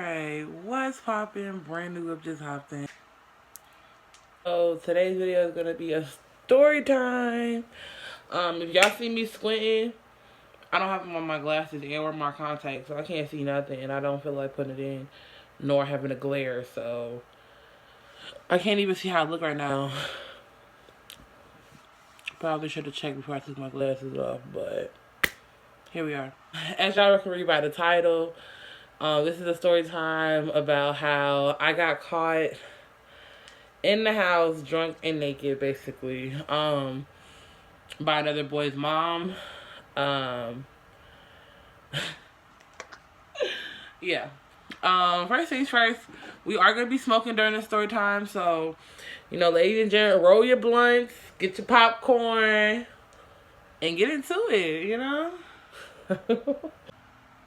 Alright, what's poppin'? Brand new up, just hopped in. So today's video is gonna be a story time. If y'all see me squinting, I don't have on my glasses and or my contacts, so I can't see nothing, and I don't feel like putting it in, nor having a glare, so I can't even see how I look right now. Probably should have checked before I took my glasses off, but here we are. As y'all can read by the title, this is a story time about how I got caught in the house drunk and naked, basically, by another boy's mom. Yeah. First things first, we are going to be smoking during the story time, so, you know, ladies and gentlemen, roll your blunts, get your popcorn, and get into it, you know?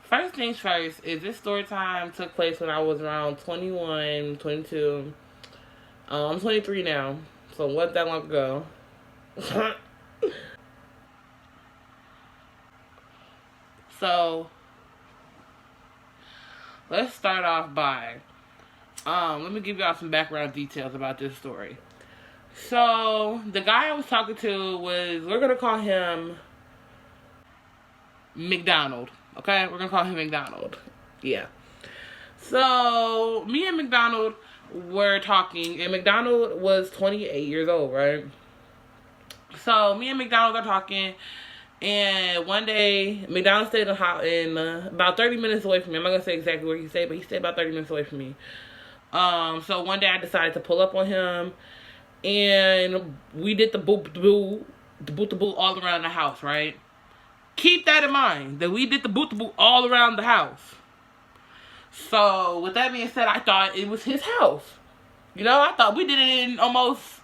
First things first is this story time took place when I was around 21, 22. I'm 23 now, so it wasn't that long ago. So, let's start off by, let me give y'all some background details about this story. So, the guy I was talking to was, we're going to call him McDonald. Okay? We're going to call him McDonald. Yeah. So, me and McDonald were talking, and McDonald was 28 years old, right? So, me and McDonald are talking, and one day, McDonald stayed in about 30 minutes away from me. I'm not going to say exactly where he stayed, but he stayed about 30 minutes away from me. So, one day I decided to pull up on him, and we did the boot all around the house, right? Keep that in mind, that we did the boot all around the house. So, with that being said, I thought it was his house. You know, I thought we did it in almost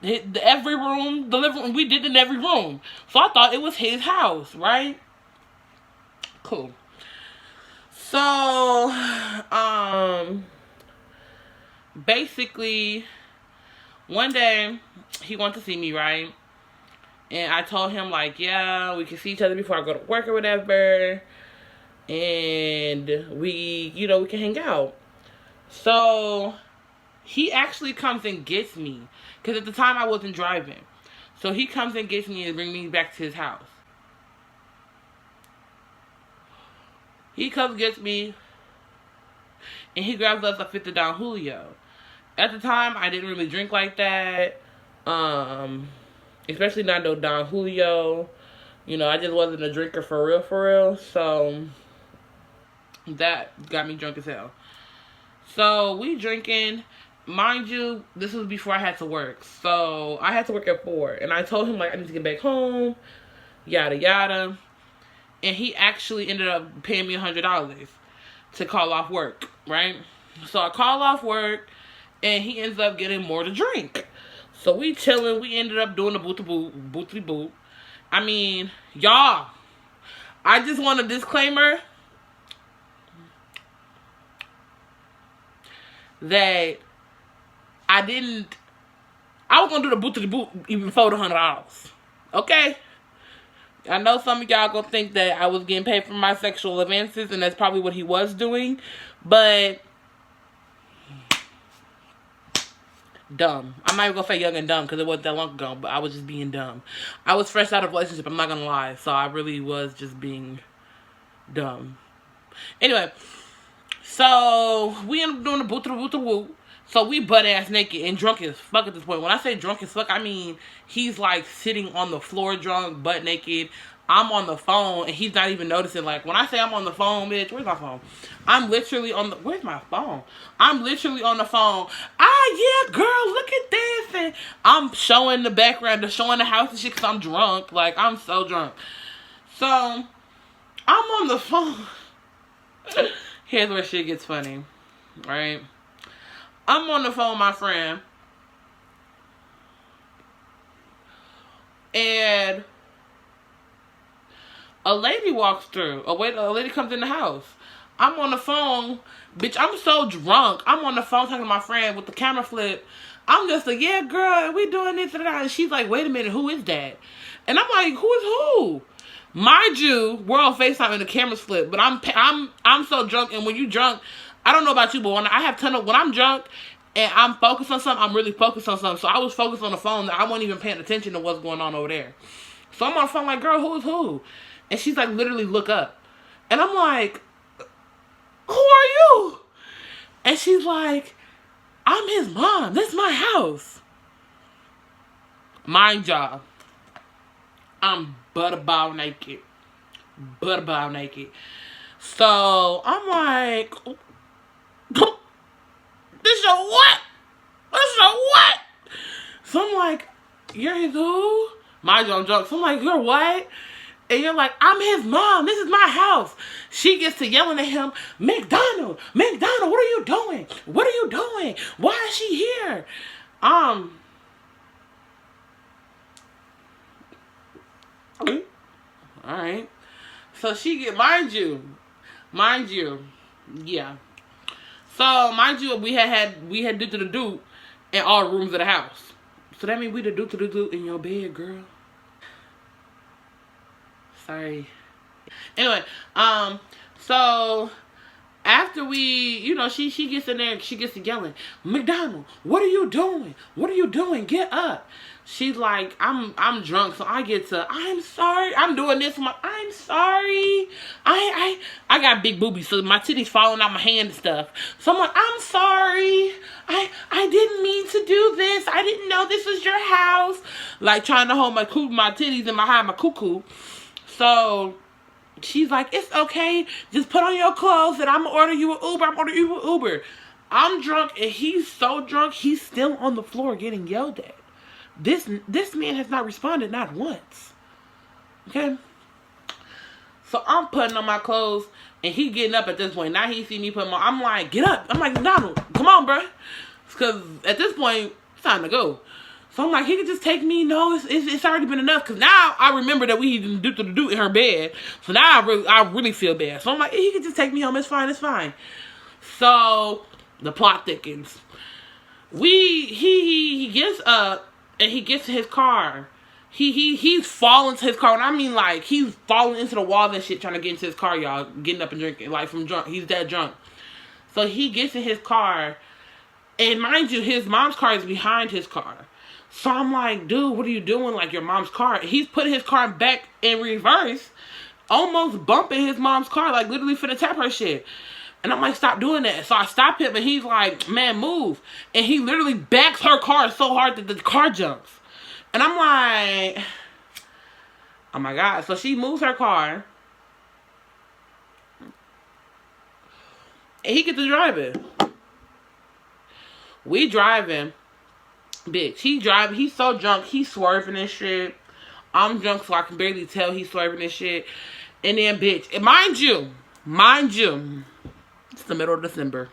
every room, the living room. We did it in every room. So, I thought it was his house, right? Cool. So, basically, one day, he wanted to see me, right? And I told him, like, yeah, we can see each other before I go to work or whatever. And we, you know, we can hang out. So, he actually comes and gets me. Because at the time, I wasn't driving. So, he comes and gets me and brings me back to his house. He comes and gets me. And he grabs us a fifth of Don Julio. At the time, I didn't really drink like that. Especially not no Don Julio. You know, I just wasn't a drinker for real. So, that got me drunk as hell. So, we drinking. Mind you, this was before I had to work. So, I had to work at 4. And I told him, like, I need to get back home. Yada, yada. And he actually ended up paying me $100 to call off work, right? So, I call off work. And he ends up getting more to drink. So, we chilling. We ended up doing the boot. I mean, y'all, I just want a disclaimer that I was going to do the boot even before the $100. Okay? I know some of y'all going to think that I was getting paid for my sexual advances, and that's probably what he was doing. But dumb. I'm not even going to say young and dumb because it wasn't that long ago, but I was just being dumb. I was fresh out of a relationship, I'm not going to lie. So I really was just being dumb. Anyway, so we ended up doing the boot. So we butt ass naked and drunk as fuck at this point. When I say drunk as fuck, I mean he's like sitting on the floor drunk, butt naked. I'm on the phone and he's not even noticing. Like, when I say I'm on the phone, bitch, where's my phone? I'm literally on the, where's my phone? I'm literally on the phone. Ah, yeah, girl, look at this. And I'm showing the background, showing the house and shit because I'm drunk. Like, I'm so drunk. So, I'm on the phone. Here's where shit gets funny, right? I'm on the phone with my friend. And a lady walks through. A lady comes in the house. I'm on the phone. Bitch, I'm so drunk. I'm on the phone talking to my friend with the camera flip. I'm just like, yeah, girl, we doing this and that. And she's like, wait a minute, who is that? And I'm like, who is who? Mind you, we're on FaceTime and the camera's flipped. But I'm so drunk. And when you drunk, I don't know about you, but when I'm drunk and I'm focused on something, I'm really focused on something. So I was focused on the phone that I wasn't even paying attention to what's going on over there. So I'm on the phone like, girl, who is who? And she's like, literally look up. And I'm like, who are you? And she's like, I'm his mom. This is my house. Mind y'all, I'm butterball naked. Butterball naked. So I'm like, this your what? This your what? So I'm like, you're his who? Mind you, I'm drunk. So I'm like, you're what? And you're like, I'm his mom. This is my house. She gets to yelling at him, McDonald, McDonald, what are you doing? What are you doing? Why is she here? All right. So she get, mind you, yeah. So mind you, we had do to the do in all rooms of the house. So that means we the do to the do in your bed, girl. Sorry. Anyway, so after we, she gets in there and she gets to yelling, McDonald, what are you doing? What are you doing? Get up. She's like, I'm drunk, so I get to, I'm sorry. I'm doing this. I'm sorry. I got big boobies, so my titties falling out my hand and stuff. So I'm like, I'm sorry. I didn't mean to do this. I didn't know this was your house. Like trying to hold my titties and behind my cuckoo. So she's like, it's okay. Just put on your clothes and I'm going to order you an Uber. I'm ordering you an Uber. I'm drunk and he's so drunk, he's still on the floor getting yelled at. This man has not responded, not once. Okay? So I'm putting on my clothes and he getting up at this point. Now he see me putting on. I'm like, get up. I'm like, Donald, come on, bro. Because at this point, it's time to go. So I'm like, he could just take me. No, it's already been enough. Because now I remember that we didn't do in her bed. So now I really feel bad. So I'm like, he could just take me home. It's fine. It's fine. So the plot thickens. He gets up and he gets to his car. He's falling to his car. And I mean, like, he's falling into the walls and shit trying to get into his car, y'all. Getting up and drinking. Like, from drunk. He's that drunk. So he gets in his car. And mind you, his mom's car is behind his car. So I'm like, dude, what are you doing? Like, your mom's car. He's putting his car back in reverse. Almost bumping his mom's car. Like, literally finna tap her shit. And I'm like, stop doing that. So I stop him and he's like, man, move. And he literally backs her car so hard that the car jumps. And I'm like, oh my God. So she moves her car. And he gets to driving. We driving. Bitch, he's so drunk, he's swerving and shit. I'm drunk, so I can barely tell he's swerving and shit. And then, bitch, and mind you, it's the middle of December.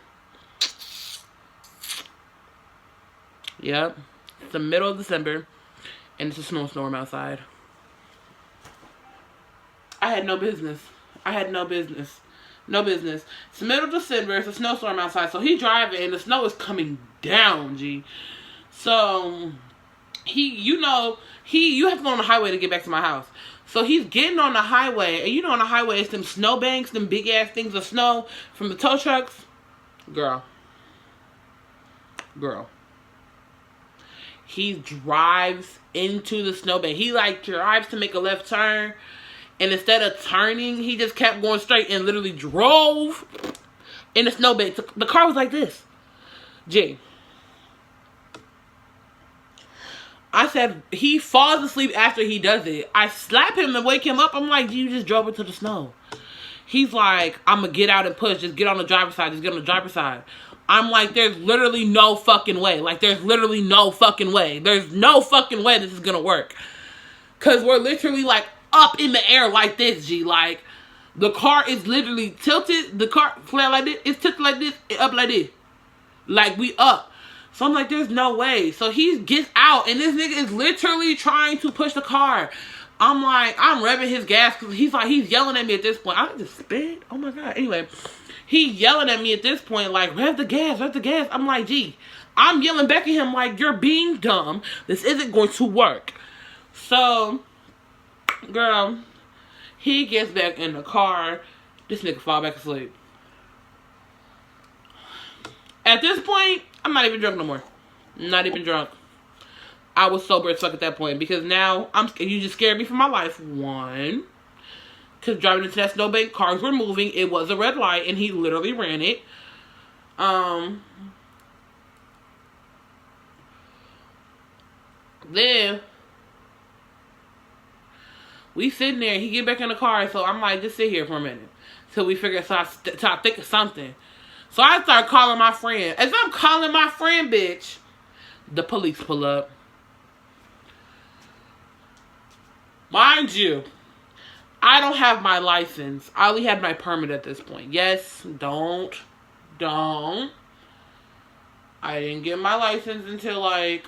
Yep, it's the middle of December, and it's a snowstorm outside. I had no business. No business. It's the middle of December, it's a snowstorm outside, so he driving, and the snow is coming down, G. So, you have to go on the highway to get back to my house. So he's getting on the highway, and on the highway, it's them snow banks, them big ass things of snow from the tow trucks. Girl. He drives into the snowbank. He like drives to make a left turn, and instead of turning, he just kept going straight and literally drove in the snowbank. The car was like this. G. I said, he falls asleep after he does it. I slap him and wake him up. I'm like, you just drove into the snow. He's like, I'm going to get out and push. Just get on the driver's side. Just get on the driver's side. I'm like, there's literally no fucking way. Like, there's literally no fucking way. There's no fucking way this is going to work. Because we're literally, like, up in the air like this, G. Like, the car is literally tilted. The car flat like this. It's tilted like this. Up like this. Like, we up. So I'm like, there's no way. So he gets out, and this nigga is literally trying to push the car. I'm like, I'm revving his gas, because he's yelling at me at this point. I just spit. Oh my God. Anyway, he yelling at me at this point, like, rev the gas. I'm like, gee, I'm yelling back at him like, you're being dumb. This isn't going to work. So, girl, he gets back in the car. This nigga fall back asleep. At this point, I'm not even drunk no more. Not even drunk. I was sober as fuck at that point because now you just scared me for my life. One, because driving into that snowbank, cars were moving. It was a red light, and he literally ran it. Then we sitting there. He get back in the car, so I'm like, just sit here for a minute till we figure. So I think of something. So I start calling my friend. As I'm calling my friend, bitch, the police pull up. Mind you, I don't have my license. I only had my permit at this point. Yes, don't. I didn't get my license until like,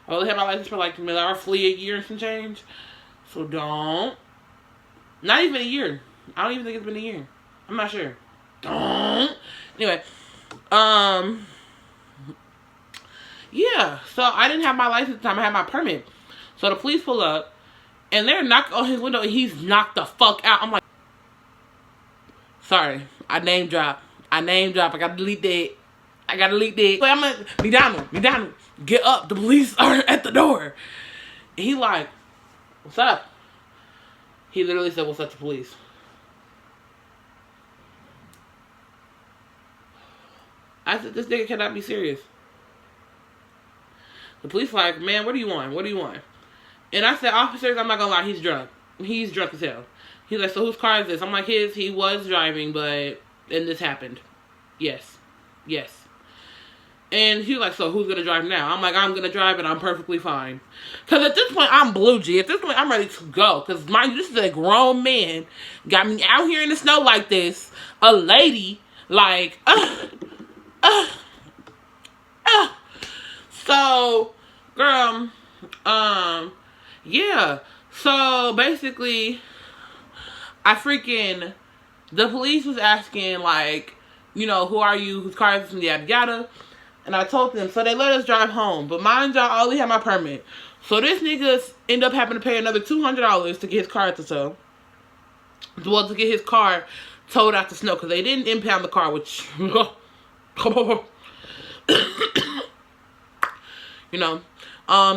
I only had my license for like roughly a year and some change. So don't. Not even a year. I don't even think it's been a year. I'm not sure. Don't. Anyway, yeah. So I didn't have my license at the time. I had my permit. So the police pull up, and they're knocking on his window, and he's knocked the fuck out. I'm like, sorry, I name drop. I gotta delete that. But I'm like, McDonald, get up. The police are at the door. And he like, what's up? He literally said, what's up to police? I said, this nigga cannot be serious. The police like, man, what do you want? And I said, officers, I'm not gonna lie, he's drunk. He's drunk as hell. He's like, so whose car is this? I'm like, his. He was driving, and this happened. Yes. And he was like, so who's gonna drive now? I'm like, I'm gonna drive and I'm perfectly fine. Cause at this point, I'm blue G. At this point, I'm ready to go. Cause mind you, this is a grown man. Got me out here in the snow like this. A lady, like, So, girl, yeah. So, basically, the police was asking, like, you know, who are you, whose car is this, and yada yada. And I told them, so they let us drive home. But mind y'all, I only had my permit. So this nigga ended up having to pay another $200 to get his car at the tow. Well, to get his car towed out the snow, because they didn't impound the car, which, you know,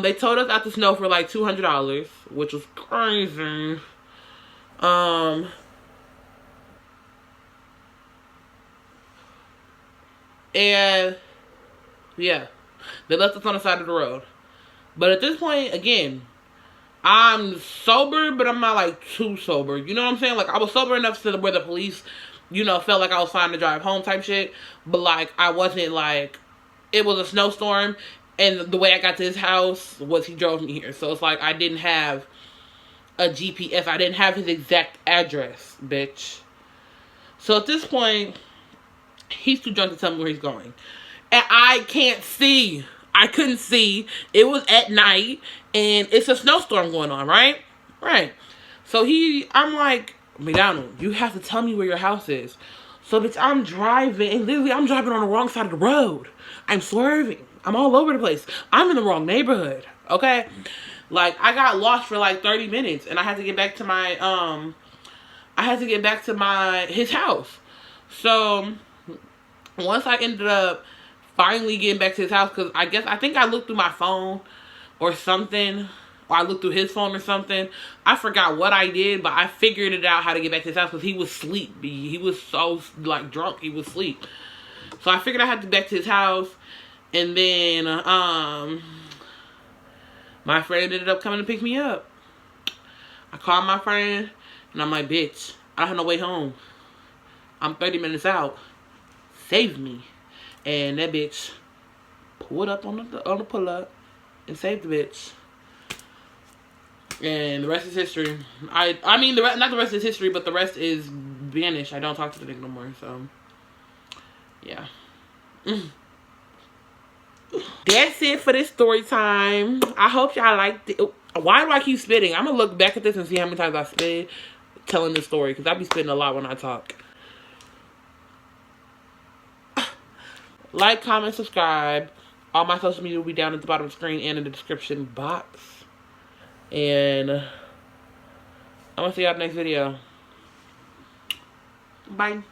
they towed us out the snow for like $200, which was crazy. And yeah, they left us on the side of the road. But at this point, again, I'm sober, but I'm not like too sober. You know what I'm saying? Like, I was sober enough to where the police, you know, felt like I was fine to drive home type shit. But like, I wasn't like, it was a snowstorm. And the way I got to his house was he drove me here. So it's like, I didn't have a GPS. I didn't have his exact address, bitch. So at this point, he's too drunk to tell me where he's going. And I can't see. I couldn't see. It was at night. And it's a snowstorm going on, right? Right. So I'm like, McDonald, you have to tell me where your house is. So bitch, I'm driving. And literally, I'm driving on the wrong side of the road. I'm swerving. I'm all over the place. I'm in the wrong neighborhood. Okay? Like, I got lost for like 30 minutes. And I had to get back to his house. So once I ended up finally getting back to his house, because I think I looked through my phone or something, or I looked through his phone or something. I forgot what I did, but I figured it out how to get back to his house because he was asleep. He was so, like, drunk. He was asleep. So I figured I had to get back to his house, and then my friend ended up coming to pick me up. I called my friend, and I'm like, bitch, I don't have no way home. I'm 30 minutes out. Save me. And that bitch pulled up on the pull-up and saved the bitch. And the rest is history. I mean, not the rest is history, but the rest is vanished. I don't talk to the nigga no more, so yeah. That's it for this story time. I hope y'all liked it. Why do I keep spitting? I'm gonna look back at this and see how many times I spit telling this story, because I be spitting a lot when I talk. Like, comment, subscribe. All my social media will be down at the bottom of the screen and in the description box. And I'm gonna see y'all in the next video. Bye.